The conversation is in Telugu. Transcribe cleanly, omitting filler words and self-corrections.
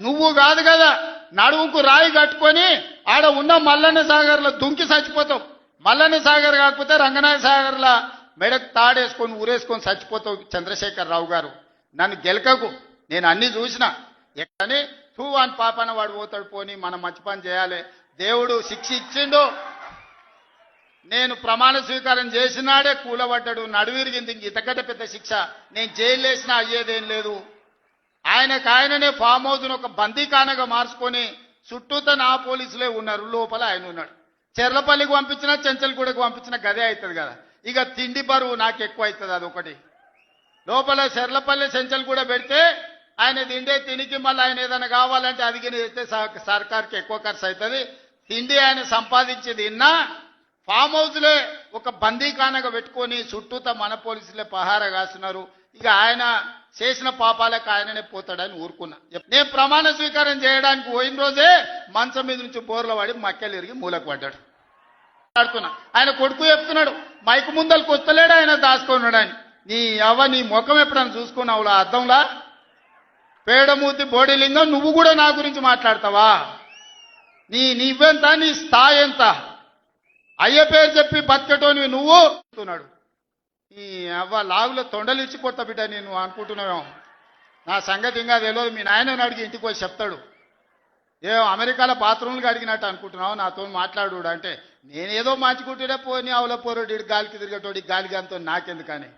నువ్వు కాదు కదా నడువుకు రాయి కట్టుకొని ఆడ ఉన్న మల్లన్న సాగర్లో దుంకి చచ్చిపోతావు. మల్లన్న సాగర్ కాకపోతే రంగనాయ సాగర్లో మెడకు తాడేసుకొని ఊరేసుకొని చచ్చిపోతావు. చంద్రశేఖర్ రావు గారు నన్ను గెలకకు, నేను అన్ని చూసిన. ఎక్కడని టూ అని పాపన వాడు పోతాడు, పోని మనం మంచి పని చేయాలి. దేవుడు శిక్ష ఇచ్చిండు. నేను ప్రమాణ స్వీకారం చేసినాడే కూలబడ్డాడు, నడువిరిగింది. ఇంతకంటే పెద్ద శిక్ష నేను జైలు వేసినా అయ్యేదేం లేదు. ఆయననే ఫామ్ హౌస్ను ఒక బందీఖానగా మార్చుకొని చుట్టూత నా పోలీసులే ఉన్నారు, లోపల ఆయన ఉన్నాడు. చెర్లపల్లికి పంపించినా చెంచల్గూడకు పంపించినా గదే అవుతుంది కదా. ఇక తిండి బరువు నాకు ఎక్కువ అవుతుంది. అదొకటి. లోపల చెర్లపల్లి చెంచల్గూడ పెడితే ఆయన తిండే తినికి మళ్ళీ ఆయన ఏదైనా కావాలంటే అది చేస్తే సర్కార్కి ఎక్కువ ఖర్చు అవుతుంది. తిండి ఆయన సంపాదించి తిన్నా ఫామ్ హౌస్లే ఒక బందీఖానగా పెట్టుకొని చుట్టూత మన పోలీసులే పహారా కాస్తున్నారు. ఇక ఆయన చేసిన పాపాలకు ఆయననే పోతాడని ఊరుకున్నా. నేను ప్రమాణ స్వీకారం చేయడానికి పోయిన రోజే మంచం మీద నుంచి బోర్ల పడి మక్కెలు ఇరిగి మూలకు పడ్డాడు. ఆయన కొడుకు చెప్తున్నాడు, మైకు ముందలకు వస్తలేడు ఆయన దాచుకున్నాడు అని. నీ ముఖం ఎప్పుడైనా చూసుకున్నావులా అద్దంలా? పేడమూతి బోడిలింగం, నువ్వు కూడా నా గురించి మాట్లాడతావా? నీవెంత, నీ స్థాయి ఎంత? అయ్య పేరు చెప్పి బతికటోనివి నువ్వు అంటున్నాడు. ఈ లాగులో తొండలు ఇచ్చిపోతా బిడ్డ నేను అనుకుంటున్నావేమో. నా సంగతి ఇంకా తెలియదు. మీ నాయనని అడిగి ఇంటికి వచ్చి చెప్తాడు. అమెరికాలో బాత్రూమ్లు అడిగినట్టు అనుకుంటున్నావు నాతో మాట్లాడు అంటే, నేనేదో మంచుకుంటూనే పోని అవల పోరోడు గాలికి తిరిగేటోడి గాలికి అంతో నాకెందుకని